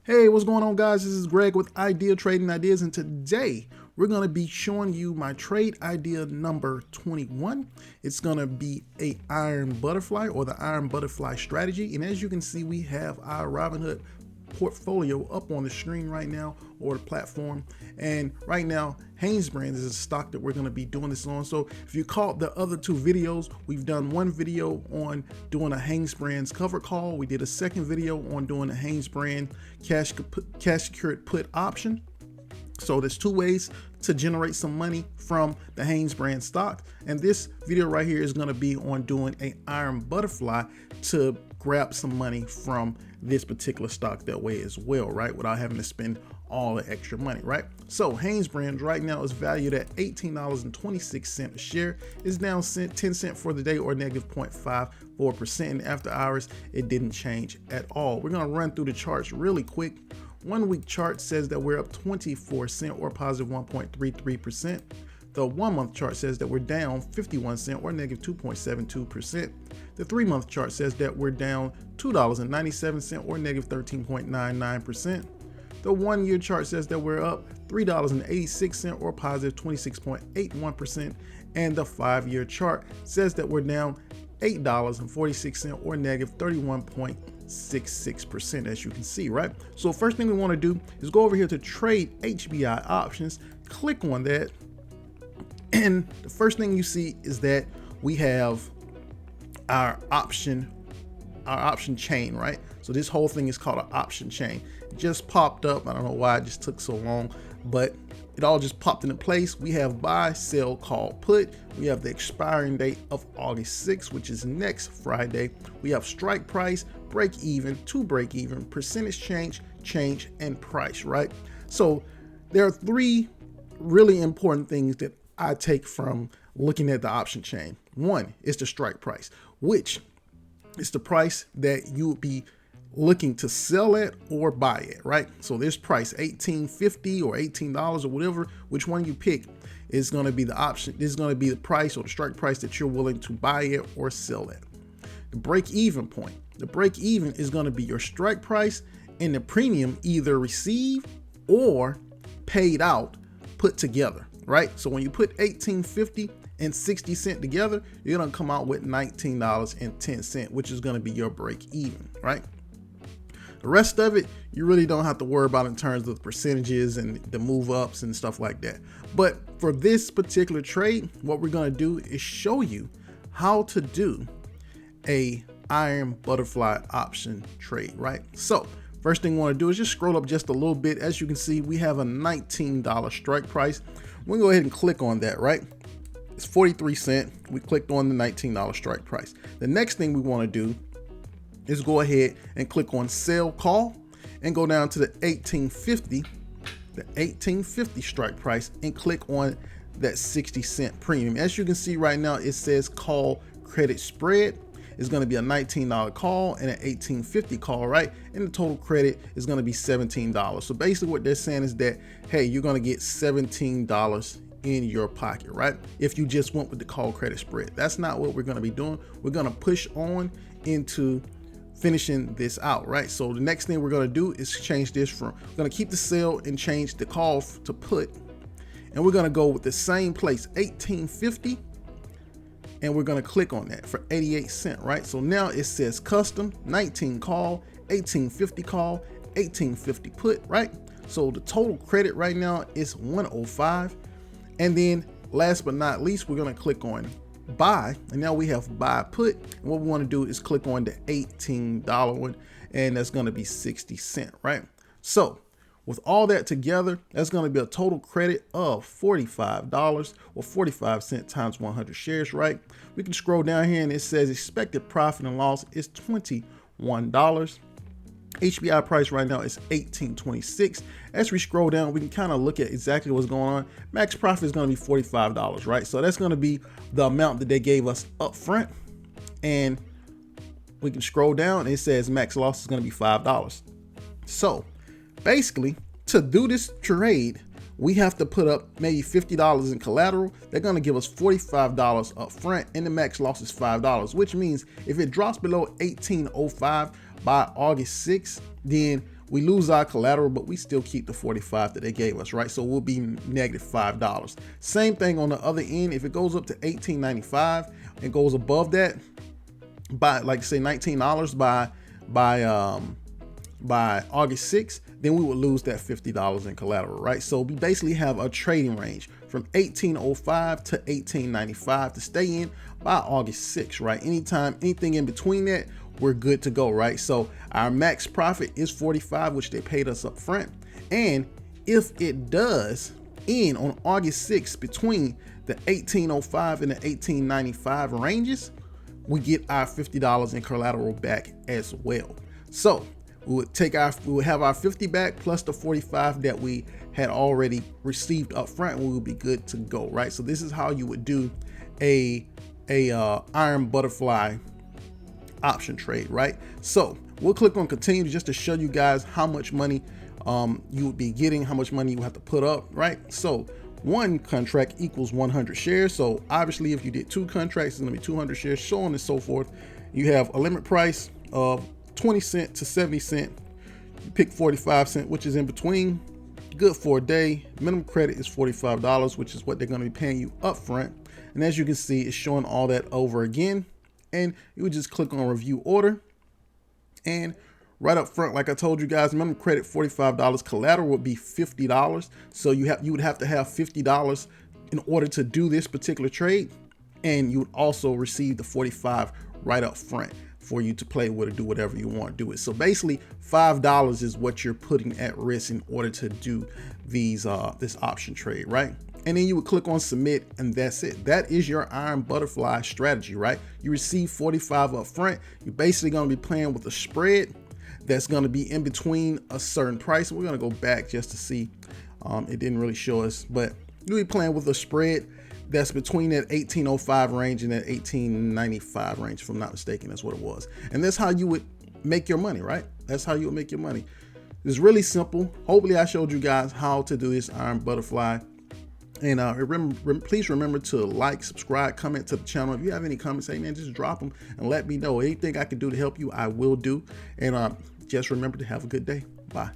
Hey, what's going on, guys? This is Greg with Idea Trading Ideas, and today we're going to be showing you my trade idea number 21. It's going to be a Iron Butterfly or the Iron Butterfly strategy. And as you can see, we have our Robinhood portfolio up on the screen right now, or the platform. And right now, Hanesbrands is a stock that we're going to be doing this on. So if you caught the other two videos, we've done one video on doing a Hanesbrands cover call. We did a second video on doing a Hanesbrands cash secured put option. So there's two ways to generate some money from the Hanesbrands stock. And this video right here is going to be on doing a Iron Butterfly to grab some money from this particular stock that way as well, right? Without having to spend all the extra money, right? So Hanesbrands right now is valued at $18.26 a share. It's down 10 cents for the day, or negative 0.54%. And after hours, it didn't change at all. We're going to run through the charts really quick. 1 week chart says that we're up 24 cents or positive 1.33%. The 1 month chart says that we're down 51 cents or negative 2.72%. The 3 month chart says that we're down $2.97 or negative 13.99%. The 1 year chart says that we're up $3.86 or positive 26.81%. And the 5 year chart says that we're down $8.46 or negative 31.66%, as you can see, right? So first thing we want to do is go over here to trade HBI options, click on that. And the first thing you see is that we have our option chain, right? So this whole thing is called an option chain. It just popped up. I don't know why it just took so long, but it all just popped into place. We have buy, sell, call, put. We have the expiring date of August 6th, which is next Friday. We have strike price, break even, to break even, percentage change, and price, right? So there are three really important things that I take from looking at the option chain. One is the strike price, which is the price that you would be looking to sell at or buy at, right? So this price, $18.50 or $18 or whatever, which one you pick, is going to be the option. This is going to be the price or the strike price that you're willing to buy at or sell at. The break even point. The break even is going to be your strike price and the premium either received or paid out put together, right? So when you put $18.50 and 60 cents together, you're going to come out with $19.10, which is going to be your break even, right? The rest of it, you really don't have to worry about in terms of the percentages and the move ups and stuff like that. But for this particular trade, what we're going to do is show you how to do a Iron Butterfly option trade, right? So first thing we want to do is just scroll up just a little bit. As you can see, we have a $19 strike price. We'll go ahead and click on that, right? It's 43 cents. We clicked on the $19 strike price. The next thing we want to do is go ahead and click on sell call and go down to the $18.50 strike price and click on that 60 cent premium. As you can see right now, it says call credit spread. It's going to be a $19 call and an $18.50 call, right? And the total credit is going to be $17. So basically what they're saying is that, hey, you're going to get $17 in your pocket, right? If you just went with the call credit spread. That's not what we're going to be doing. We're going to push on into finishing this out, right? So the next thing we're going to do is change this from, we're going to keep the sell and change the call to put. And we're going to go with the same place, $18.50. And we're going to click on that for 88 cents, right? So now it says custom 19 call, 18.50 call, 18.50 put, right? So the total credit right now is 105. And then last but not least, we're going to click on buy, and now we have buy put. And what we want to do is click on the $18 one, and that's going to be 60 cents, right? So with all that together, that's going to be a total credit of $45 or 45 cents times 100 shares, right? We can scroll down here and it says expected profit and loss is $21. HBI price right now is $18.26. As we scroll down, we can kind of look at exactly what's going on. Max profit is going to be $45, right? So that's going to be the amount that they gave us up front. And we can scroll down and it says max loss is going to be $5. So basically, to do this trade, we have to put up maybe $50 in collateral. They're going to give us $45 up front, and the max loss is $5, which means if it drops below 18.05 by August 6th, then we lose our collateral, but we still keep the 45 that they gave us, right? So we'll be negative $5. Same thing on the other end. If it goes up to $18.95 and goes above that by, like say, $19 by August 6th, then we would lose that $50 in collateral, right? So we basically have a trading range from $18.05 to $18.95 to stay in by August 6th, right? Anything in between that, we're good to go, right? So our max profit is 45, which they paid us up front. And if it does end on August 6th between the $18.05 and the $18.95 ranges, we get our $50 in collateral back as well. So we would have our 50 back plus the 45 that we had already received up front, and we would be good to go, right? So this is how you would do a Iron Butterfly option trade, right? So we'll click on continue just to show you guys how much money you would be getting, how much money you have to put up, right? So one contract equals 100 shares. So obviously if you did two contracts, it's gonna be 200 shares, so on and so forth. You have a limit price of 20 cents to 70 cents. You pick 45 cents, which is in between. Good for a day. Minimum credit is $45, which is what they're going to be paying you up front. And as you can see, it's showing all that over again. And you would just click on review order. And right up front, like I told you guys, minimum credit $45, collateral would be $50. So you would have to have $50 in order to do this particular trade. And you would also receive the 45 right up front for you to play with or do whatever you want to do it. So basically $5 is what you're putting at risk in order to do these this option trade, right? And then you would click on submit, and that's it. That is your Iron Butterfly strategy, right? You receive 45 up front. You're basically going to be playing with a spread that's going to be in between a certain price. We're going to go back just to see. It didn't really show us, but you'll be playing with a spread that's between that 1805 range and that 1895 range, if I'm not mistaken. That's what it was. And that's how you would make your money, right? That's how you would make your money. It's really simple. Hopefully I showed you guys how to do this Iron Butterfly. And please remember to like, subscribe, comment to the channel. If you have any comments, hey man, just drop them and let me know. Anything I can do to help you, I will do. And just remember to have a good day. Bye.